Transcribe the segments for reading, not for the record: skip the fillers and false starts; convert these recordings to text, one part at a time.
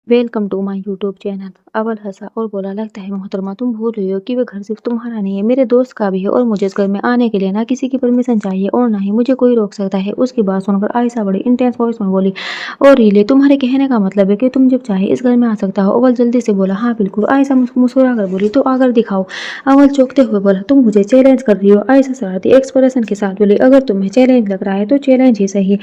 Welcome to my YouTube channel. अव्वल हंसा और बोला, लगता है मोहतरमा तुम भूल रही हो कि वह घर सिर्फ तुम्हारा नहीं है, मेरे दोस्त का भी है और मुझे इस घर में आने के लिए ना किसी की परमिशन चाहिए और ना ही मुझे कोई रोक सकता है। उसकी बात सुनकर आयशा बड़ी इंटेंस वॉइस में बोली, और रियली तुम्हारे कहने का मतलब है कि तुम जब चाहे इस घर में आ सकता हो? अव्वल जल्दी से बोला, हाँ बिल्कुल। आयशा मुस्कुरा कर बोली, तो आकर दिखाओ। अव्वल चौंकते हुए बोला, तुम मुझे चैलेंज कर रही हो? आयशा शरारती एक्सप्रेशन के साथ बोली, अगर तुम्हें चैलेंज लग रहा है तो चैलेंज ही सही।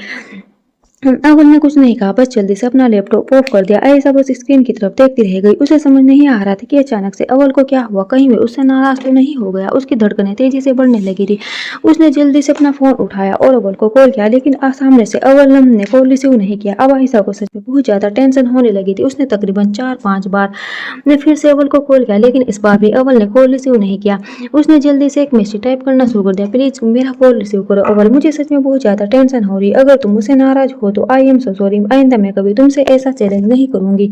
अव्वल ने कुछ नहीं कहा, बस जल्दी से अपना लैपटॉप ऑफ कर दिया। आयशा बस स्क्रीन की तरफ देखती रह गई। उसे समझ नहीं आ रहा था कि अचानक से अव्वल को क्या हुआ। कहीं वह उससे नाराज तो नहीं हो गया? उसकी धड़कनें तेजी से बढ़ने लगी थी। उसने जल्दी से अपना फोन उठाया और अव्वल को कॉल किया, लेकिन सामने से अव्वल ने कॉल रिसीव नहीं किया। अब आयशा को सच में बहुत ज्यादा टेंशन होने लगी थी। उसने तकरीबन 4-5 बार ने फिर से अव्वल को कॉल किया, लेकिन इस बार भी अव्वल ने कॉल रिसीव नहीं किया। उसने जल्दी से एक मैसेज टाइप करना शुरू कर दिया, प्लीज मेरा कॉल रिसीव करो अव्वल, मुझे सच में बहुत ज्यादा टेंशन हो रही है। अगर तुम मुझसे नाराज हो तो आई एम सो सॉरी। आइंदा मैं कभी तुमसे ऐसा चैलेंज नहीं करूंगी।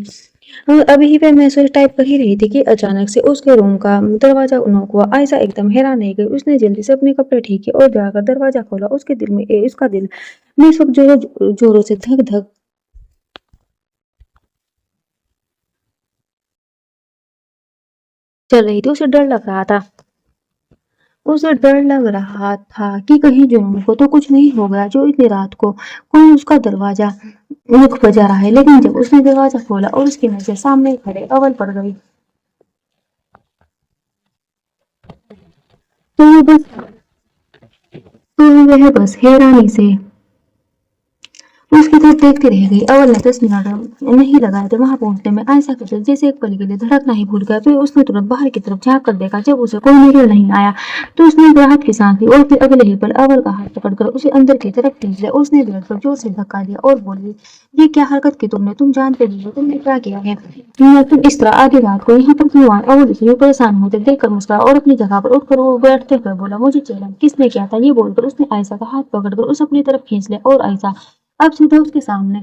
अभी वह मैसेज टाइप कर ही रही थी कि अचानक से उसके रूम का दरवाजा नॉक हुआ। आयशा एकदम हैरान रह गई। उसने जल्दी से अपने कपड़े ठीक किए और जाकर दरवाजा खोला। उसका दिल में इस वक्त जोरों जोरों से धक धक चल रही थी। उसे डर लग रहा था कि कहीं जुनून को तो कुछ नहीं हो गया, जो इतनी रात को कोई उसका दरवाजा रुक बजा रहा है। लेकिन जब उसने दरवाजा खोला और उसकी नजर सामने खड़े अव्वल पर गई, तो वो बस तो वह बस हैरानी से उसकी तरफ देखती रह गई। अव्वल ने 10 मिनट नहीं लगाए थे वहां पहुंचने में। आयशा का दिल जैसे एक पल के लिए धड़कना ही भूल गया। फिर उसने तुरंत बाहर की तरफ झांक कर देखा। जब उसे कोई नजर नहीं आया तो उसने राहत की सांस ली और फिर अगले ही पल अव्वल का हाथ पकड़कर उसे अंदर की तरफ खींच लिया। उसने बेड पर जोर से धक्का दिया और बोली, ये क्या हरकत की तुमने? तुम जानते नहीं हो तुमने क्या किया है? तुम इस तरह आधी रात को यहाँ पर क्यों आए? अव्वल उसे परेशान होते देखकर मुस्कुराया और अपनी जगह पर उठकर वो बैठते हुए बोला, मुझे चैलेंज किसने किया था? ये बोलकर उसने आयशा का हाथ पकड़कर उसे अपनी तरफ खींच लिया और आयशा अब सीधा उसके सामने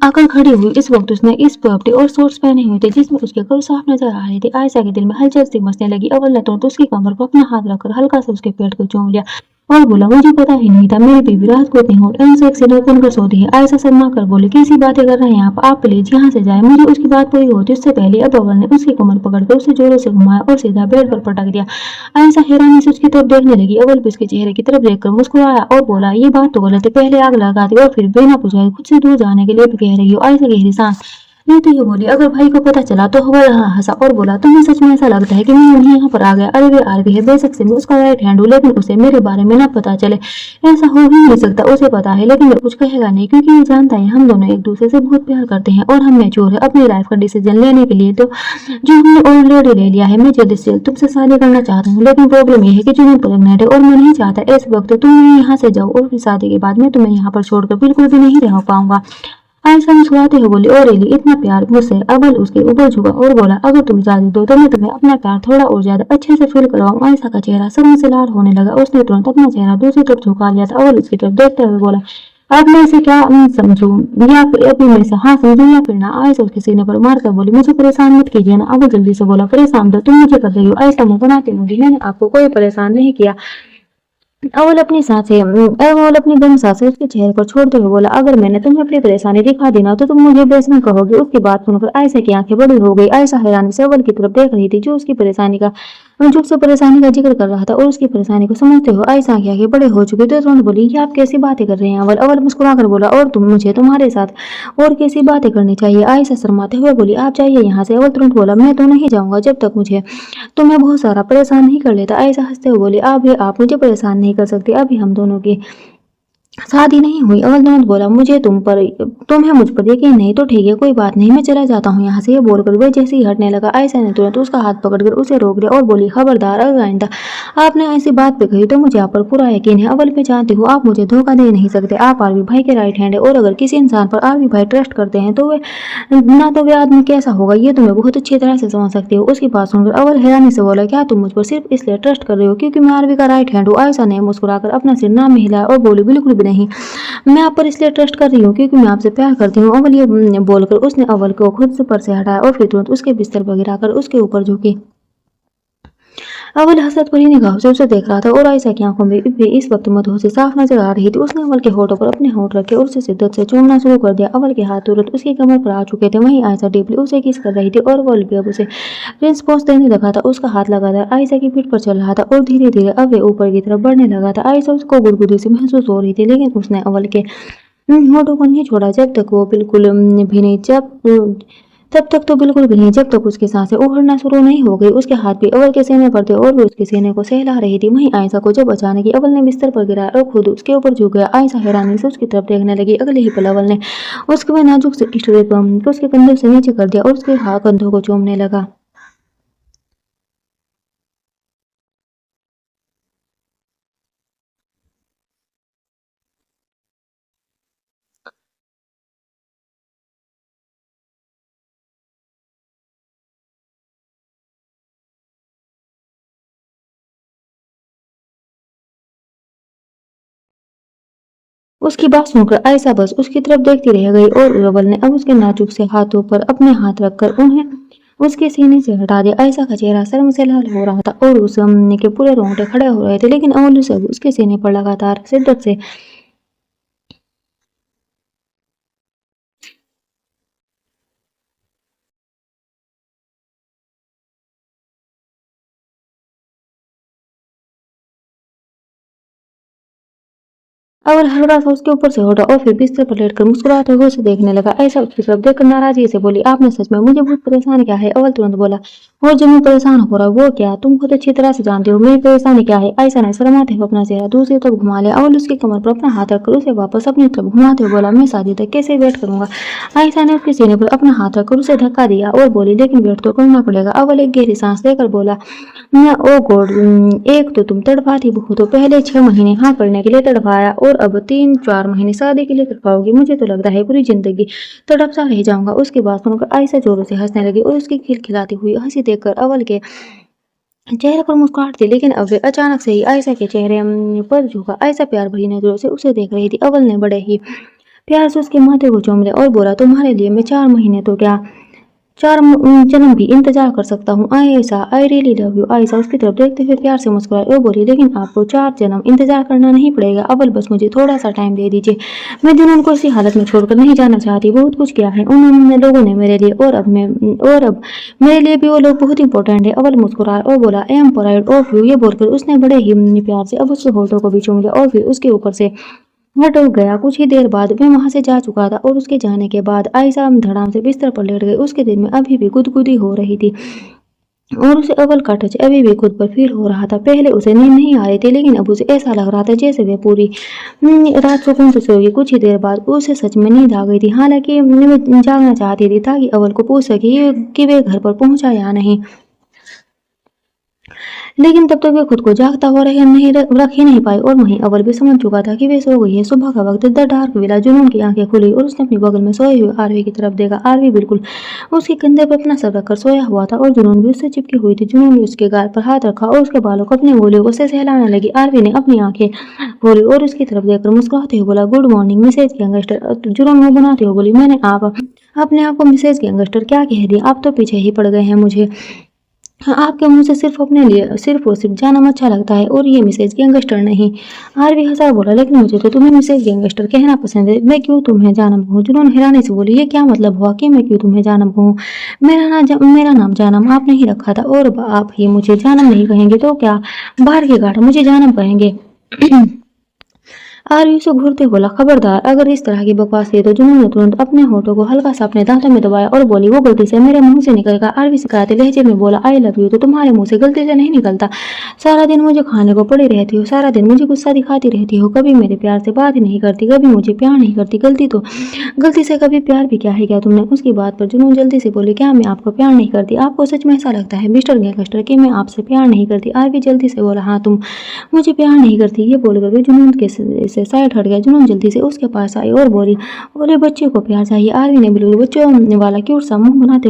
आकर खड़ी हुई। इस वक्त उसने इस पगड़ी और शॉर्ट्स पहने हुए थे जिसमें उसके कल साफ नजर आ रहे थे। आयशा के दिल में हलचल सी मचने लगी। अव्वल ने तुरंत उसकी कमर पर अपना हाथ रखकर हल्का सा उसके पेट को चूम लिया और बोला, मुझे पता ही नहीं था मेरी बीवी रात को इतनी हॉट एंड सेक्सी बनकर सोती है। आयशा शर्मा कर बोली, कैसी बातें कर रहे हैं आप प्लीज यहाँ से जाए। मुझे उसकी बात पूरी होती उससे पहले अब अव्वल ने उसकी कमर पकड़कर उसे जोरों से घुमाया और सीधा बेड पर पटक दिया। आयशा हैरानी से उसकी तरफ देखने लगी। अव्वल भी उसके चेहरे की तरफ देखकर मुस्कुराया और बोला, ये बात तो गलत है, पहले आग लगाती और फिर बिना पूछे खुद से दूर जाने के लिए भी कह रही हो। आयशा गहरी सांस लेते हुए बोली, अगर भाई को पता चला तो? अव्वल हंसा और बोला, तुम्हें सच में ऐसा लगता है कि मैं उन्हें यहाँ पर आ गया? अरे वे आरवी है, बेशक से मैं उसका राइट हैंड हूँ, लेकिन उसे मेरे बारे में ना पता चले ऐसा हो ही नहीं सकता। उसे पता है लेकिन वो कुछ कहेगा नहीं, क्योंकि वो जानता है हम दोनों एक दूसरे से बहुत प्यार करते हैं और हम मैच्योर है अपनी लाइफ का डिसीजन लेने के लिए, तो जो हमने ऑलरेडी ले लिया है। मैं जल्दी से जल्द तुमसे शादी करना चाहता हूँ, लेकिन प्रॉब्लम यह है कि जुनून प्रेग्नेंट है और मैं नहीं चाहता इस वक्त तुम यहाँ से जाओ और फिर शादी के बाद मैं तुम्हें यहाँ पर छोड़कर बिल्कुल भी नहीं रह पाऊंगा। आयशा मुस्कुराते हुए बोली, ओ रियली, इतना प्यार मुझसे? अव्वल उसके ऊपर झुका और बोला, अगर तुम इजाजत दो तो मैं तुम्हें अपना प्यार थोड़ा और ज्यादा अच्छे से फील करवाऊं। आयशा का चेहरा शर्म से लाल होने लगा। उसने तुरंत अपना चेहरा दूसरी तरफ झुका लिया था और उसकी तरफ देखते हुए बोला, अब मैं इसे क्या समझूं, या फिर अभी मैं इसे हाँ समझूं या फिर ना? आयशा उसके सीने पर मार कर बोली, मुझे परेशान मत कीजिए ना। अव्वल जल्दी से बोला, परेशान तो तुम मुझे कर रही हो। आयशा मुंह बनाते बोली, मैंने आपको कोई परेशान नहीं किया। अव्वल अपनी गर्म सांसें उसके चेहरे पर छोड़ते हुए बोला, अगर मैंने तुम्हें अपनी परेशानी दिखा दी ना तो तुम मुझे बेइज्जत कहोगे। उसकी बात सुनकर आयशा की आंखें बड़ी हो गई। आयशा हैरानी से अव्वल की तरफ देख रही थी जो उससे परेशानी का जिक्र कर रहा था और उसकी परेशानी को समझते हुए आयशा की आंखें बड़े हो चुकी। तो तुरंत बोली, ये आप कैसी बातें कर रहे हैं अव्वल? अव्वल मुस्कुरा कर बोला, और तुम मुझे तुम्हारे साथ और कैसी बातें करनी चाहिए? आयशा शर्माते हुए बोली, आप जाइए यहाँ से। अव्वल तुरंत बोला, मैं तो नहीं जाऊंगा जब तक मुझे तुम्हें बहुत सारा परेशान नहीं कर लेता। आयशा हंसते हुए बोली, आप मुझे परेशान नहीं कर सकती, अभी हम दोनों की शादी नहीं हुई। अव्वल तुरंत बोला, मुझे तुम्हें मुझ पर यकीन नहीं तो ठीक है, कोई बात नहीं, मैं चला जाता हूँ यहाँ से। ये बोलकर वह जैसे ही हटने लगा, आयशा ने तुरंत उसका हाथ पकड़कर उसे रोक दिया और बोली, खबरदार, अगर आइंदा आपने ऐसी बात पे कही तो मुझे आप पर पूरा यकीन है। अव्वल, मैं जानती हूँ आप मुझे धोखा दे नहीं सकते। आप आरवी भाई के राइट हैंड है और अगर किसी इंसान पर आरवी भाई ट्रस्ट करते हैं तो वे आदमी कैसा होगा ये तुम्हें बहुत अच्छी तरह से समझ सकती हो। उसकी बात सुनकर अव्वल हैरानी से बोला, क्या तुम मुझ पर सिर्फ इसलिए ट्रस्ट कर रहे हो क्योंकि मैं आरवी का राइट हैंड हूँ? आयशा ने मुस्कुराकर अपना सिर ना में हिलाया और बोली, बिल्कुल भी नहीं, मैं आप पर इसलिए ट्रस्ट कर रही हूँ क्योंकि मैं आपसे प्यार करती हूँ। अव्वल ये बोलकर उसने अव्वल को खुद से पर से हटाया और फिर तुरंत उसके बिस्तर पर गिराकर उसके ऊपर झुकी। अव्वल हसरत भरी निगाहों से उसे देख रहा था और आयशा की आंखों में भी इस वक्त मदहोशी साफ नजर आ रही थी। उसने अव्वल के होठों पर अपने होंठ रखे और उसे शिद्दत से चूमना शुरू कर दिया। अव्वल के हाथ तुरंत उसकी कमर पर आ चुके थे। वहीं आयशा डीपली उसे किस कर रही थी और अव्वल भी अब उसे प्रिंस पोज देने लगा था। उसका हाथ लगातार आयशा की पीठ पर चल रहा था और धीरे धीरे अब वे ऊपर की तरफ बढ़ने लगा था। आयशा उसको गुदगुदी से महसूस हो रही थी, लेकिन उसने अव्वल के होठों को नहीं छोड़ा जब तक वो बिल्कुल भी नहीं जब तब तक तो बिल्कुल भी नहीं जब तक उसकी सांसें उखड़ना शुरू नहीं हो गई। उसके हाथ भी अव्वल के सीने पर थे और वो उसके सीने को सहला रही थी। वहीं आयशा को जब अचानक ही अव्वल ने बिस्तर पर गिराया और खुद उसके ऊपर झुक गया, आयशा हैरानी से उसकी तरफ देखने लगी। अगले ही पल अव्वल ने उसके नाजुक से स्ट्रेप को उसके कंधे से नीचे कर दिया और उसके हाथ कंधों को चूमने लगा। उसकी बात सुनकर आयशा बस उसकी तरफ देखती रह गई और अव्वल ने अब उसके नाजुक से हाथों पर अपने हाथ रखकर उन्हें उसके सीने से हटा दिया। आयशा का चेहरा शर्म से लाल हो रहा था और उस के पूरे रोंगटे खड़े हो रहे थे, लेकिन अव्वल उसे उसके सीने पर लगातार शिद्दत से अव्वल हल्का सा उसके ऊपर से हटा और फिर बिस्तर पर लेटकर मुस्कुराते हुए उसे देखने लगा। आयशा उसकी तरफ देखकर नाराजगी से बोली, आपने सच में मुझे बहुत परेशान किया है। अव्वल तुरंत बोला, और जो मैं परेशान हो रहा वो क्या, तुम खुद अच्छी तरह से जानते हो मेरी परेशानी क्या है। आयशा ने शर्माते हुए अपना चेहरा दूसरी तरफ घुमा लिया। अव्वल उसकी कमर पर अपना हाथ रखकर उसे वापस अपनी तरफ घुमाते हुए बोला, मैं शादी तक कैसे वेट करूंगा। आयशा ने उसके सीने पर अपना हाथ रखकर उसे धक्का दिया और बोली, लेकिन वेट तो करना पड़ेगा। अव्वल एक गहरी सांस लेकर बोला, ओ गॉड, एक तो तुम तड़पाती बहुत हो, पहले 6 महीने हाँ करने के लिए तड़पाया और अब 3-4 महीने शादी के लिए तड़पाओगी। मुझे तो लगता है पूरी जिंदगी तड़पता रह जाऊंगा। उसकी बात सुनकर आयशा जोरों से हंसने लगी और उसकी खिलखिलाती हुई हंसी देखकर अव्वल के चेहरे पर मुस्कुराहट थी, लेकिन अब वे अचानक से ही आयशा के चेहरे पर झुका। आयशा प्यार भरी नजरों से उसे देख रही थी। अव्वल ने बड़े ही प्यार से उसके माथे को चूम लिया और बोला, तुम्हारे लिए मैं 4 महीने तो क्या 4 जन्म भी इंतजार कर सकता हूँ। Ayesha, I really love you. Ayesha उसकी तरफ देखते हुए प्यार से मुस्कुराई और बोली, लेकिन आपको 4 जन्म इंतजार करना नहीं पड़ेगा। अव्वल, बस मुझे थोड़ा सा टाइम दे दीजिए। मैं जुनून को इसी हालत में छोड़कर नहीं जाना चाहती। बहुत कुछ किया है उन्होंने लोगों ने मेरे लिए, और अब मेरे लिए भी वो लोग बहुत इंपॉर्टेंट है। अव्वल मुस्कुराया और बोला, I am proud of you. ये बोलकर उसने बड़े ही प्यार से अब उसके होठों को भी चूम लिया और फिर उसके ऊपर से वह टूट गया। कुछ ही देर बाद मैं वहां से जा चुका था और उसके जाने के बाद आयशा धड़ाम से बिस्तर पर लेट गई। उसके दिल में अभी भी गुदगुदी हो रही थी और उसे अव्वल का टच अभी भी खुद पर फील हो रहा था। पहले उसे नींद नहीं आ रही थी, लेकिन अब उसे ऐसा लग रहा था जैसे वह पूरी रात सुकून से सोएगी। कुछ ही देर बाद उसे सच में नींद आ गई थी। हालांकि वह जागना चाहती थी ताकि अव्वल को पूछ सके कि वे घर पर पहुंचा या नहीं, लेकिन तब तक वे खुद को जागता हुआ रख ही नहीं पाई। और वहीं अव्वल भी समझ चुका था कि वे सो गई है। सुबह का वक्त द डार्क विला। जुनून की आंखें खुली और उसने अपनी बगल में सोए हुए आरवी की तरफ देखा। आरवी बिल्कुल उसके कंधे पर अपना सर रखकर सोया हुआ था और जुनून भी उससे चिपकी हुई थी। जुनून ने उसके गाल पर हाथ रखा और उसके बालों को अपनी उंगलियों से सहलाने लगी। आरवी ने अपनी आंखें खोली और उसकी तरफ देखकर मुस्कुराते हुए बोला, गुड मॉर्निंग मिसेज गैंगस्टर। जुनून मुंह बनाते हुए बोली, मैंने आप अपने आप को मिसेज गैंगस्टर क्या कह दिया, आप तो पीछे ही पड़ गए हैं मुझे। हाँ, आपके मुंह से सिर्फ अपने लिए सिर्फ और सिर्फ जानम अच्छा लगता है और ये मिसेज गैंगस्टर नहीं। आरवी हंसा बोला, लेकिन मुझे तो तुम्हें मिसेज गैंगस्टर कहना पसंद है। मैं क्यों तुम्हें जानम कहूँ। जुनून हैरानी से बोली, ये क्या मतलब हुआ कि मैं क्यों तुम्हें जानम कहूँ। मेरा नाम जानम आपने ही रखा था और अब आप ही मुझे जानम नहीं कहेंगे तो क्या, बाहर की गाठ मुझे जानम कहेंगे। आरवी से घूरते बोला, खबरदार अगर इस तरह की बकवास की तो। जुनून ने तुरंत अपने होठों को हल्का सा अपने दांतों में दबाया और बोली, वो गलती से मेरे मुंह से निकल गया। आरवी शिकायती लहजे में बोला, आई लव यू तो तुम्हारे मुंह से गलती से नहीं निकलता। सारा दिन मुझे खाने को पड़ी रहती हो, सारा दिन मुझे गुस्सा दिखाती रहती हो, कभी मेरे प्यार से बात ही नहीं करती, कभी मुझे प्यार नहीं करती। गलती से कभी प्यार भी क्या है क्या तुमने। उसकी बात पर जुनून जल्दी से बोली, क्या मैं आपको प्यार नहीं करती। आपको सच में ऐसा लगता है मिस्टर गैंगस्टर कि मैं आपसे प्यार नहीं करती। आरवी जल्दी से बोला, हाँ तुम मुझे प्यार नहीं करती। ये बोलकर वे जुनून के से साइड हट गया। जुनून जल्दी से उसके पास आई और बोली, बोले बच्चे को प्यार चाहिए। आरवी ने बिल्कुल बच्चों वाला क्यूट सा मुंह बनाते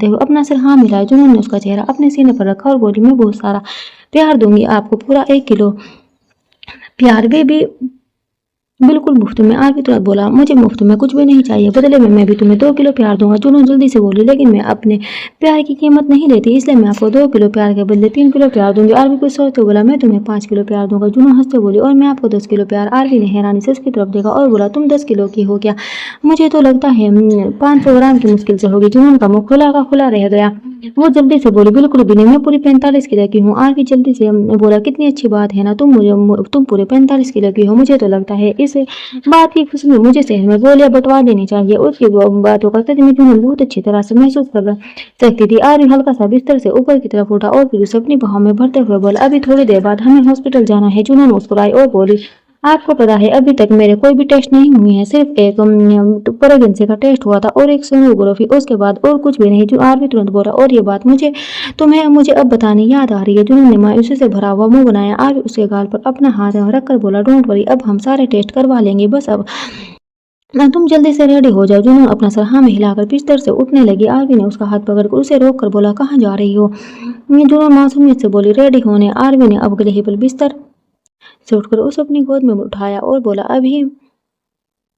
हुए अपना सिर हाँ मिलाया। जुनून ने उसका चेहरा अपने सीने पर रखा और बोली, मैं बहुत सारा प्यार दूंगी आपको, पूरा 1 किलो प्यार। बेबी बिल्कुल मुफ्त में। आरवी तुरंत बोला, मुझे मुफ्त में कुछ भी नहीं चाहिए, बदले में मैं भी तुम्हें 2 किलो प्यार दूंगा। जुनून जल्दी से बोली, लेकिन मैं अपने प्यार की कीमत नहीं लेती, इसलिए मैं आपको 2 किलो प्यार के बदले 3 किलो प्यार दूंगी। आरवी कुछ सोचते बोला, मैं तुम्हें 5 किलो प्यार दूंगा। जुनून हंसते बोली, और मैं आपको 10 किलो प्यार। आरवी ने हैरानी से उसकी तरफ देखा और बोला, तुम 10 किलो की हो क्या? मुझे तो लगता है 500 ग्राम की मुश्किल से होगी। जुनून का मुंह खुला का खुला रह गया। वो जल्दी से बोली, बिल्कुल भी नहीं, मैं पूरी 45 किलो की हूँ। आरवी जल्दी से बोला, कितनी अच्छी बात है ना, तुम पूरे 45 किलो की हो। मुझे तो लगता है इस बात की खुशी में मुझे शहर में गोलियां बंटवा देनी चाहिए। उसकी बातों का सच में जुनून बहुत अच्छी तरह से महसूस कर सकती थी। आरवी हल्का सा बिस्तर से ऊपर की तरफ उठा और फिर उसे अपनी बाहों में भरते हुए बोला, अभी थोड़ी देर बाद हमें हॉस्पिटल जाना है। जुनून मुस्कुराई और बोली, आपको पता है अभी तक मेरे कोई भी टेस्ट नहीं हुए हैं, सिर्फ एक प्रेगनेंसी का टेस्ट हुआ था और एक सोनोग्राफी, उसके बाद और कुछ भी नहीं। जो आरवी तुरंत बोला, और ये बात मुझे अब बतानी याद आ रही है। जुनून ने मायूसी से भरा हुआ मुंह बनाया। आरवी उसके गाल पर अपना हाथ रखकर बोला, डोंट वरी, अब हम सारे टेस्ट करवा लेंगे, बस अब तुम जल्दी से रेडी हो जाओ। जुनून अपना सर हाँ में हिलाकर बिस्तर से उठने लगी। आरवी ने उसका हाथ पकड़कर उसे रोक कर बोला, कहाँ जा रही हो? जुनून मासूमियत से बोली, रेडी होने। आरवी ने अब अगले ही पल बिस्तर से उठकर उसे अपनी गोद में उठाया और बोला,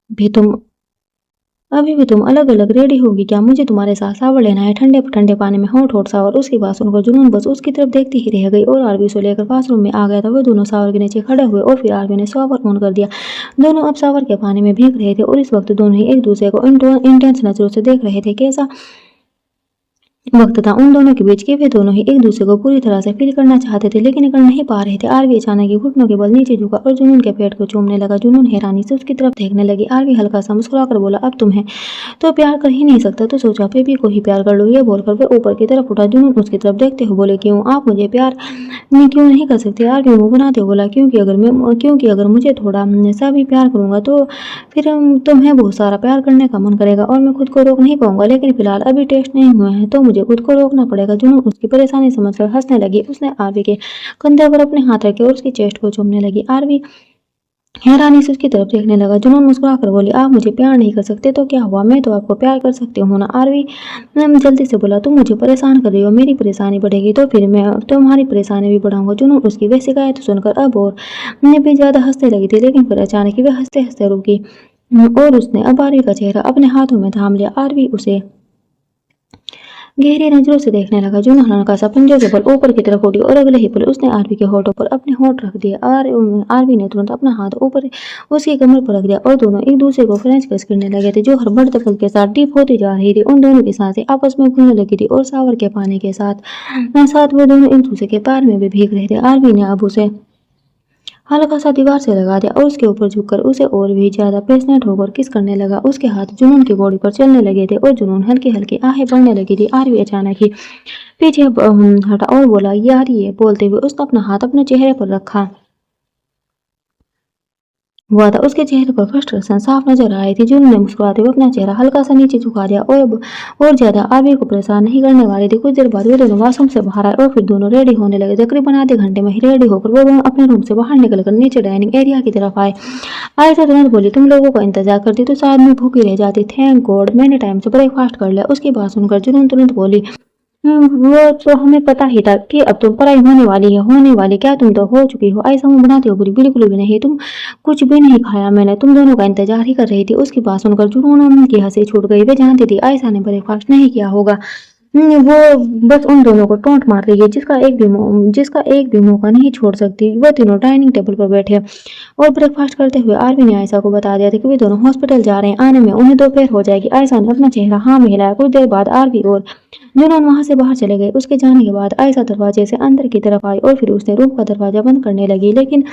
भी तुम अभी भी तुम अलग अलग रेडी होगी क्या? मुझे तुम्हारे साथ शावर लेना है, ठंडे ठंडे पानी में होठ होठ शावर। उसकी बात सुनकर जुनून बस उसकी तरफ देखती ही रह गई और आरवी उसे लेकर बाथरूम में आ गया था। वो दोनों शावर के नीचे खड़े हुए और फिर आरवी ने शावर ऑन कर दिया। दोनों अब शावर के पानी में भीग रहे थे और इस वक्त दोनों ही एक दूसरे को इंटेंस नजरों से देख रहे थे। कैसा वक्त था उन दोनों के बीच कि वे दोनों ही एक दूसरे को पूरी तरह से फील करना चाहते थे, लेकिन कर नहीं पा रहे थे। आरवी अचानक ही घुटनों के बल नीचे झुका और जुनून के पेट को चूमने लगा। जुनून हैरानी से उसकी तरफ देखने लगी। आरवी हल्का सा मुस्कुराकर बोला, अब तुम्हें तो प्यार कर ही नहीं सकता तो सोचा बेबी को ही प्यार कर लो। ये बोलकर वे ऊपर की तरफ उठा। जुनून उसकी तरफ देखते हुए बोले, क्यों? आप मुझे प्यार क्यों नहीं कर सकते? आरवी मुंह बनाते हुए बोला, क्योंकि अगर मुझे थोड़ा सा भी प्यार करूंगा तो फिर तुम्हें बहुत सारा प्यार करने का मन करेगा और मैं खुद को रोक नहीं पाऊंगा, लेकिन फिलहाल अभी टेस्ट नहीं हुए हैं तो मुझे खुद को रोकना पड़ेगा। जुनून उसकी परेशानी समझकर हंसने लगी। उसने आरवी के कंधे पर अपने हाथ रखे और उसकी चेस्ट को चूमने लगी। आरवी हैरानी से उसकी तरफ देखने लगा। जुनून मुस्कुराकर बोली, आप मुझे प्यार नहीं कर सकते तो क्या हुआ, मैं तो आपको प्यार कर सकती हूँ ना। आरवी जल्दी से बोला, तुम मुझे परेशान कर रही हो, मेरी परेशानी बढ़ेगी तो फिर मैं तुम्हारी परेशानी भी बढ़ाऊंगा। जुनून उसकी वह शिकायत सुनकर अब और भी ज्यादा हंसने लगी थी, लेकिन फिर अचानक ही वह हंसते हंसते रुकी और उसने अब आरवी का चेहरा अपने हाथों में थाम लिया। आरवी उसे गहरी नजरों से देखने लगा। जुनून हल्का सा पंजों के बल ऊपर की तरफ उठी और अगले ही पल उसने आरवी के होठों पर अपने होठ रख दिए। आरवी ने तुरंत अपना हाथ ऊपर उसकी कमर पर रख दिया और दोनों एक दूसरे को फ्रेंच किस करने लगे थे, जो हर बढ़ते पल के साथ डीप होती जा रही थी। उन दोनों की सांसें आपस में घुलने लगी थी और शावर के पानी के साथ साथ वे दोनों एक दूसरे के पैर में भी भीग रहे थे। आरवी ने अब उसे हल्का सा दीवार से लगा दिया और उसके ऊपर झुककर उसे और भी ज्यादा पैशनेट होकर किस करने लगा। उसके हाथ जुनून की बॉडी पर चलने लगे थे और जुनून हल्की हल्की आहें भरने लगी थी। आरवी अचानक ही पीछे हटा और बोला, यार ये बोलते हुए उसने अपना हाथ अपने चेहरे पर रखा हुआ था। उसके चेहरे पर फ्रस्ट्रेशन साफ नजर आ रही थी। जुनून ने मुस्कुराते हुए अपना चेहरा हल्का सा नीचे झुका दिया और अब और ज्यादा आरवी को परेशान नहीं करने वाली थी। कुछ देर बाद वे दोनों वॉशरूम से बाहर आए और फिर दोनों रेडी होने लगे। तकरीबन आधे घंटे में ही रेडी होकर वो दोनों अपने रूम से बाहर निकलकर नीचे डाइनिंग एरिया की तरफ आए। आयशा तुरंत बोली, तुम लोगों का इंतजार करती तो शायद मैं भूखी रह जाती, थैंक गॉड मैंने टाइम से ब्रेकफास्ट कर लिया। उसकी बात सुनकर जुनून तुरंत बोली, वो तो हमें पता ही था कि अब तुम पढ़ाई होने वाली, क्या तुम तो हो चुकी हो? आयशा मुंह बनाते हो बोली, बिल्कुल भी नहीं, तुम कुछ भी नहीं खाया, मैंने तुम दोनों का इंतजार ही कर रही थी। उसकी बात सुनकर जुनून की हंसी छूट गई। वे जानती थी आयशा ने ब्रेकफास्ट नहीं किया होगा। वो बस उन दोनों को टोंट मार रही है, जिसका एक भी मौका नहीं छोड़ सकती। वो तीनों डाइनिंग टेबल पर बैठे और ब्रेकफास्ट करते हुए आरवी ने आयशा को बता दिया था कि वे दोनों हॉस्पिटल जा रहे हैं, आने में उन्हें दोपहर हो जाएगी। आयशा ने अपना चेहरा हाँ में हिलाया। कुछ देर बाद आरवी और जुनून वहां से बाहर चले गए। उसके जाने के बाद आयशा दरवाजे से अंदर की तरफ आई और फिर उसने रूम का दरवाजा बंद करने लगी, लेकिन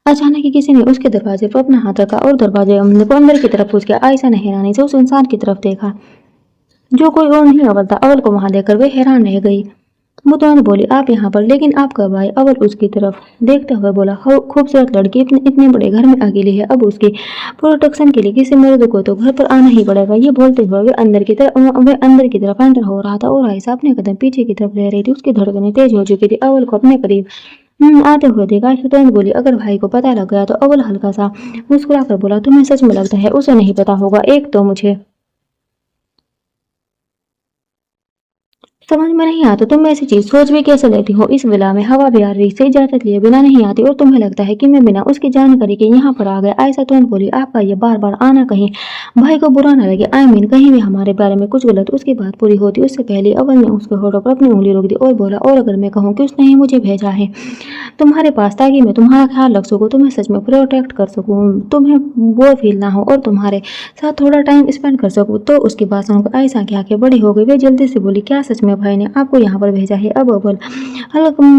अचानक ही किसी ने उसके दरवाजे पर अपना हाथ रखा और दरवाजे को अंदर की तरफ पूछ गया। आयशा ने हैरानी से उस इंसान की तरफ देखा जो कोई और नहीं अवल था। अवल को वहां देखकर वे हैरान रह गई। वो तुरंत बोली, आप यहाँ पर, लेकिन आप कब आए? अवल उसकी तरफ देखते हुए बोला, खूबसूरत लड़की इतने बड़े घर में अकेली है, अब उसकी प्रोटेक्शन के लिए किसी मर्द को तो घर पर आना ही पड़ेगा। ये बोलते हुए वे अंदर की तरफ एंटर हो रहा था और आयशा अपने कदम पीछे की तरफ ले रही थी। उसकी धड़कनें तेज हो चुकी थी। अवल को अपने करीब आते हुए देखा। आयशा तुरंत बोली, अगर भाई को पता लग गया तो? अवल हल्का सा मुस्कुराकर बोला, तुम्हें सच में लगता है उसे नहीं पता होगा? समझ में नहीं आता तुम ऐसी चीज सोच भी कैसे लेती हो। इस विला में हवा भी आ रही से इजाजत लिए बिना नहीं आती और तुम्हें लगता है कि मैं बिना उसकी जानकारी के यहाँ पर आ गया। आयशा तुरंत बोली, आपका ये बार बार आना कहीं भाई को बुरा ना लगे। आई मीन कहीं भी हमारे बारे में कुछ गलत। उसकी बात पूरी होती उससे पहले अव्वल ने उसके होठों पर अपनी उंगली रोक दी और बोला, और अगर मैं कहूँ कि उसने ही मुझे भेजा है तुम्हारे पास ताकि मैं तुम्हारा ख्याल रख सकूँ, तुम्हें सच में प्रोटेक्ट कर सकूँ, तुम्हें बोर फील ना हो और तुम्हारे साथ थोड़ा टाइम स्पेंड कर सकूँ। तो उसकी बात सुनकर आयशा की आंखें बड़ी हो गई। वे जल्दी से बोली, क्या सच में भाई ने आपको यहाँ पर भेजा है? अब अव्वल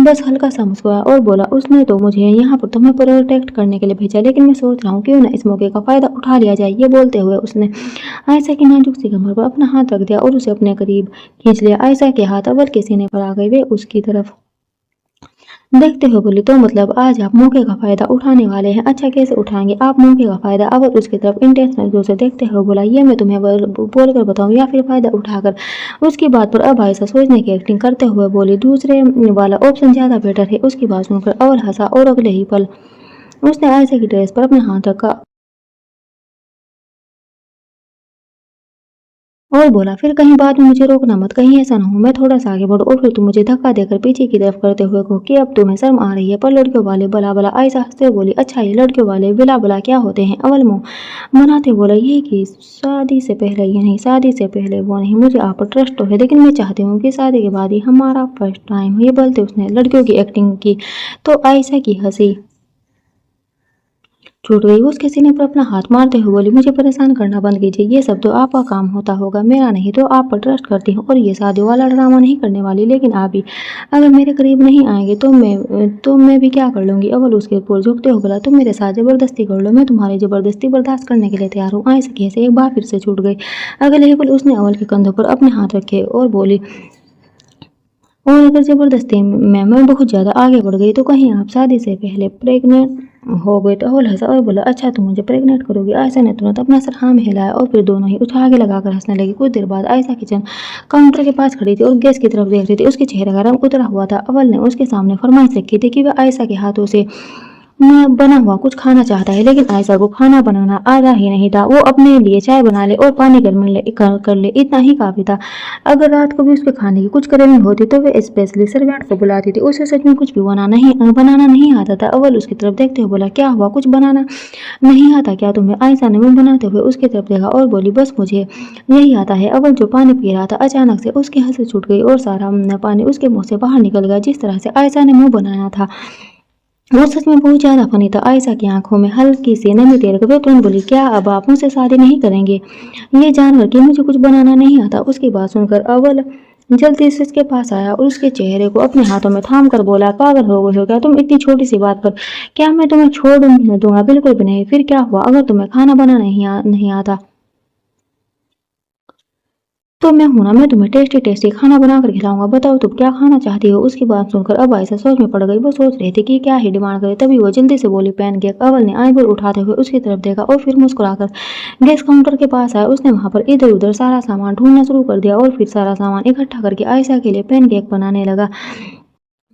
बस हल्का सा मुस्कुराया और बोला, उसने तो मुझे यहाँ पर तुम्हें प्रोटेक्ट करने के लिए भेजा, लेकिन मैं सोच रहा हूँ क्यों ना इस मौके का फायदा उठा लिया जाए। ये बोलते हुए उसने आयशा की नाजुक सी कमर पर अपना हाथ रख दिया और उसे अपने करीब खींच लिया। आयशा के हाथ अव्वल के सीने पर आ गए। वे उसकी तरफ देखते हुए बोली, तो मतलब आज आप मौके का फायदा उठाने वाले हैं? अच्छा, कैसे उठाएंगे आप मौके का फायदा? अव्वल उसकी तरफ इंटेंशनल जोर से देखते हुए बोला, ये मैं तुम्हें बोलकर बताऊं या फिर फायदा उठाकर? उसकी बात पर अब आयशा सोचने की एक्टिंग करते हुए बोली, दूसरे वाला ऑप्शन ज्यादा बेटर है। उसकी बात सुनकर अव्वल हंसा और अगले ही पल उसने आयशा की ड्रेस पर अपना हाथ रखा और बोला, फिर कहीं बाद में मुझे रोकना मत, कहीं ऐसा ना हो मैं थोड़ा सा आगे बढ़ूं और फिर तुम मुझे धक्का देकर पीछे की तरफ करते हुए कहो कि अब तुम्हें शर्म आ रही है। पर लड़कियों वाले बला बला। आयशा हंसते हुए बोली, अच्छा ये लड़कियों वाले बिला बला क्या होते हैं? अव्वल मुंह बनाते बोला, ये कि शादी से पहले ये नहीं, शादी से पहले वो नहीं। मुझे आप पर ट्रस्ट तो है, लेकिन मैं चाहती हूँ कि शादी के बाद ही हमारा फर्स्ट टाइम हो। ये बोलते उसने लड़कियों की एक्टिंग की तो आयशा की हंसी छूट गई। उसके सीने पर अपना हाथ मारते हुए बोली, मुझे परेशान करना बंद कीजिए, ये सब तो आपका काम होता होगा, मेरा नहीं। तो आप पर ट्रस्ट करती हूँ और ये शादी वाला ड्रामा नहीं करने वाली, लेकिन आप भी अगर मेरे करीब नहीं आएंगे तो मैं भी क्या कर लूंगी? अव्वल उसके ऊपर झुकते हुए बोला, तुम मेरे साथ जबरदस्ती कर लो, मैं तुम्हारी जबरदस्ती बर्दाश्त करने के लिए तैयार हूँ। आयशा की हंसी एक बार फिर से छूट गई। अगले ही पल उसने अव्वल के कंधों पर अपने हाथ रखे और बोली, और अगर जबरदस्ती में मैं बहुत ज्यादा आगे बढ़ गई तो कहीं आप शादी से पहले प्रेग्नेंट हो गए? तो अव्वल हंसा और बोला, अच्छा तुम मुझे प्रेग्नेंट करोगी? आयशा ने तुरंत अपना सर हाँ में हिलाया और फिर दोनों ही उठा आगे लगाकर हंसने लगी। कुछ देर बाद आयशा किचन काउंटर के पास खड़ी थी और गैस की तरफ देख रही थी। उसके चेहरे का रंग उतरा हुआ था। अव्वल ने उसके सामने फरमाइश रखी थी कि वह आयशा के हाथों से मैं बना हुआ कुछ खाना चाहता है, लेकिन आयशा को खाना बनाना आता ही नहीं था। वो अपने लिए चाय बना ले और पानी कर ले, इतना ही काफी था। अगर रात को भी उसके खाने की कुछ क्रेविंग होती तो वे स्पेशली सर्वेंट को बुलाती थी। उसे सच में कुछ भी बनाना नहीं आता था। अव्वल उसकी तरफ देखते हुए बोला, क्या हुआ, कुछ बनाना नहीं आता क्या तुम्हें? आयशा ने मुंह बनाते हुए उसकी तरफ देखा और बोली, बस मुझे यही आता है। अव्वल जो पानी पी रहा था अचानक से उसकी हंसी छूट गई और सारा पानी उसके मुंह से बाहर निकल गया। जिस तरह से आयशा ने मुंह बनाया था वो सच में बहुत ज्यादा फनी था। आयशा की आंखों में हल्की सी नमी तैर गई। तुरंत बोली, क्या अब आप मुझसे शादी नहीं करेंगे? ये जानकर कि मुझे कुछ बनाना नहीं आता। उसकी बात सुनकर अव्वल जल्दी से उसके पास आया और उसके चेहरे को अपने हाथों में थाम कर बोला, पागल हो गए हो क्या तुम? इतनी छोटी सी बात पर क्या मैं तुम्हें छोड़ दूंगा? बिल्कुल भी नहीं। फिर क्या हुआ अगर तुम्हें खाना बनाना नहीं आता? तो मैं हूं ना, मैं तुम्हें टेस्टी टेस्टी खाना बना कर खिलाऊंगा। बताओ तुम क्या खाना चाहती हो? उसकी बात सुनकर अब आयशा सोच में पड़ गई। वो सोच रही थी कि क्या ही डिमांड करे, तभी वो जल्दी से बोली, पैन केक। अव्वल ने आईब्रो उठाते हुए उसकी तरफ देखा और फिर मुस्कुराकर गैस काउंटर के पास आया। उसने वहां पर इधर उधर सारा सामान ढूंढना शुरू कर दिया और फिर सारा सामान इकट्ठा करके आयशा के लिए पैन केक बनाने लगा।